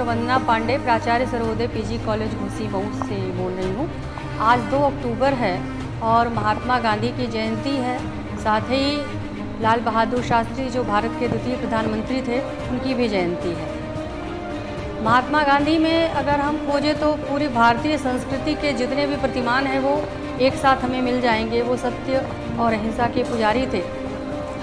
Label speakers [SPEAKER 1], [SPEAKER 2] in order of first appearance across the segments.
[SPEAKER 1] Doctor वंदना पांडे, प्राचार्य Sarvodaya PG college Ghosi Mau से बोल रही हूँ। आज 2 अक्टूबर है और महात्मा गांधी की जयंती है। साथ ही लाल बहादुर शास्त्री जो भारत के द्वितीय प्रधानमंत्री थे, उनकी भी जयंती है। महात्मा गांधी में अगर हम खोजें तो पूरी भारतीय संस्कृति के जितने भी प्रतिमान हैं वो एक साथ हमें मिल जाएंगे। वो सत्य और अहिंसा के पुजारी थे।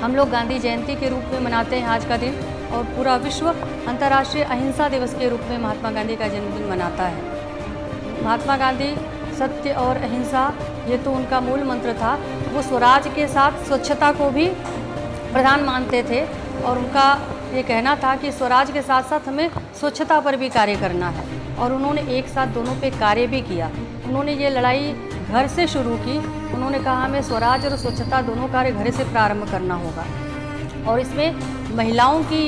[SPEAKER 1] हम लोग गांधी जयंती के रूप में मनाते हैं आज का दिन, और पूरा विश्व अंतर्राष्ट्रीय अहिंसा दिवस के रूप में महात्मा गांधी का जन्मदिन मनाता है। महात्मा गांधी सत्य और अहिंसा ये तो उनका मूल मंत्र था। वो स्वराज के साथ स्वच्छता को भी प्रधान मानते थे और उनका ये कहना था कि स्वराज के साथ साथ हमें स्वच्छता पर भी कार्य करना है, और उन्होंने एक साथ दोनों पे कार्य भी किया। उन्होंने ये लड़ाई घर से शुरू की। उन्होंने कहा हमें स्वराज और स्वच्छता दोनों कार्य घर से प्रारंभ करना होगा, और इसमें महिलाओं की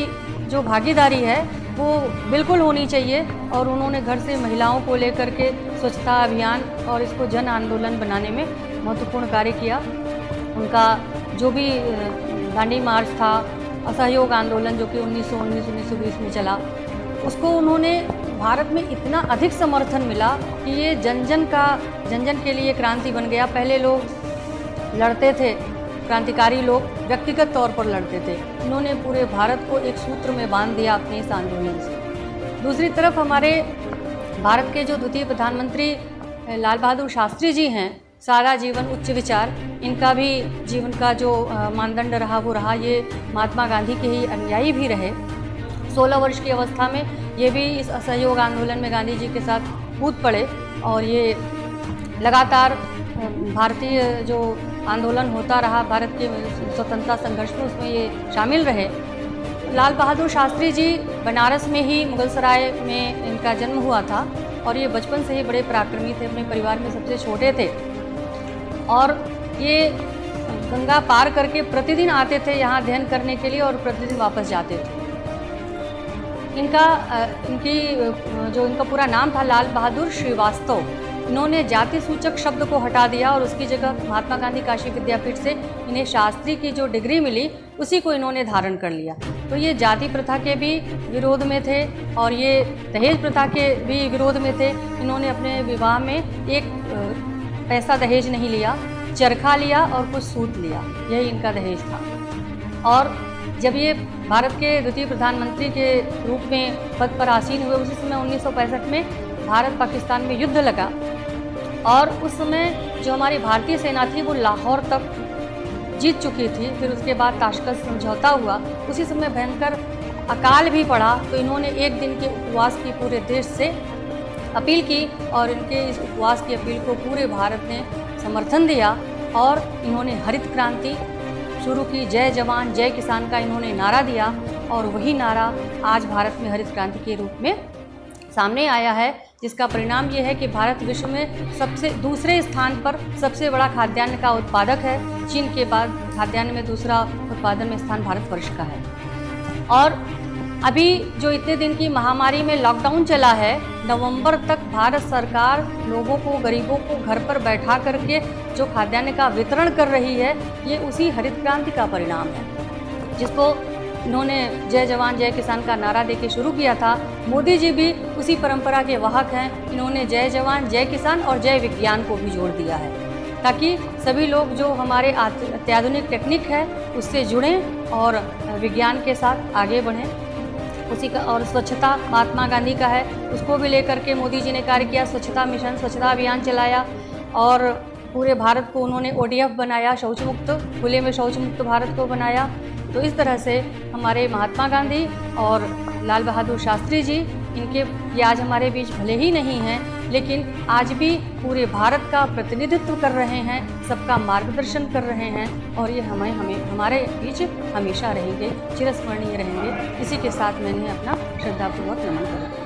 [SPEAKER 1] जो भागीदारी है वो बिल्कुल होनी चाहिए। और उन्होंने घर से महिलाओं को लेकर के स्वच्छता अभियान और इसको जन आंदोलन बनाने में महत्वपूर्ण कार्य किया। उनका जो भी दांडी मार्च था, असहयोग आंदोलन जो कि 1919-1920 में चला, उसको उन्होंने भारत में इतना अधिक समर्थन मिला कि ये जन जन के लिए क्रांति बन गया। पहले लोग लड़ते थे, क्रांतिकारी लोग व्यक्तिगत तौर पर लड़ते थे। इन्होंने पूरे भारत को एक सूत्र में बांध दिया अपने इस आंदोलन से। दूसरी तरफ हमारे भारत के जो द्वितीय प्रधानमंत्री लाल बहादुर शास्त्री जी हैं, सादा जीवन उच्च विचार, इनका भी जीवन का जो मानदंड रहा वो रहा। ये महात्मा गांधी के ही अनुयायी भी रहे। 16 वर्ष की अवस्था में ये भी इस असहयोग आंदोलन में गांधी जी के साथ कूद पड़े, और ये लगातार भारतीय जो आंदोलन होता रहा, भारत के स्वतंत्रता संघर्ष में, उसमें ये शामिल रहे। लाल बहादुर शास्त्री जी बनारस में ही मुगलसराय में इनका जन्म हुआ था, और ये बचपन से ही बड़े पराक्रमी थे। अपने परिवार में सबसे छोटे थे, और ये गंगा पार करके प्रतिदिन आते थे यहाँ अध्ययन करने के लिए, और प्रतिदिन वापस जाते थे। इनका पूरा नाम था लाल बहादुर श्रीवास्तव। इन्होंने जाति सूचक शब्द को हटा दिया और उसकी जगह महात्मा गांधी काशी विद्यापीठ से इन्हें शास्त्री की जो डिग्री मिली उसी को इन्होंने धारण कर लिया। तो ये जाति प्रथा के भी विरोध में थे और ये दहेज प्रथा के भी विरोध में थे। इन्होंने अपने विवाह में एक पैसा दहेज नहीं लिया, चरखा लिया और कुछ सूत लिया, यही इनका दहेज था। और जब ये भारत के द्वितीय प्रधानमंत्री के रूप में पद पर आसीन हुए, उसी समय 1965 में भारत पाकिस्तान में युद्ध लगा, और उस समय जो हमारी भारतीय सेना थी वो लाहौर तक जीत चुकी थी। फिर उसके बाद ताशकंद समझौता हुआ। उसी समय भयंकर अकाल भी पड़ा, तो इन्होंने एक दिन के उपवास की पूरे देश से अपील की, और इनके इस उपवास की अपील को पूरे भारत ने समर्थन दिया, और इन्होंने हरित क्रांति शुरू की। जय जवान जय किसान का इन्होंने नारा दिया, और वही नारा आज भारत में हरित क्रांति के रूप में सामने आया है, जिसका परिणाम ये है कि भारत विश्व में सबसे दूसरे स्थान पर सबसे बड़ा खाद्यान्न का उत्पादक है। चीन के बाद खाद्यान्न में दूसरा उत्पादन में स्थान भारतवर्ष का है। और अभी जो इतने दिन की महामारी में लॉकडाउन चला है, नवंबर तक भारत सरकार लोगों को, गरीबों को घर पर बैठा करके जो खाद्यान्न का वितरण कर रही है, ये उसी हरित क्रांति का परिणाम है, जिसको इन्होंने जय जवान जय किसान का नारा देके शुरू किया था। मोदी जी भी उसी परंपरा के वाहक हैं। इन्होंने जय जवान जय किसान और जय विज्ञान को भी जोड़ दिया है, ताकि सभी लोग जो हमारे अत्याधुनिक टेक्निक है उससे जुड़ें और विज्ञान के साथ आगे बढ़ें। उसी का, और स्वच्छता महात्मा गांधी का है, उसको भी लेकर के मोदी जी ने कार्य किया। स्वच्छता मिशन, स्वच्छता अभियान चलाया, और पूरे भारत को उन्होंने ODF बनाया, शौच मुक्त, खुले में शौच मुक्त भारत को बनाया। तो इस तरह से हमारे महात्मा गांधी और लाल बहादुर शास्त्री जी, इनके ये आज हमारे बीच भले ही नहीं हैं, लेकिन आज भी पूरे भारत का प्रतिनिधित्व कर रहे हैं, सबका मार्गदर्शन कर रहे हैं, और ये हमारे बीच हमेशा रहेंगे, चिरस्मरणीय रहेंगे। इसी के साथ मैंने अपना श्रद्धापूर्वक नमन करा।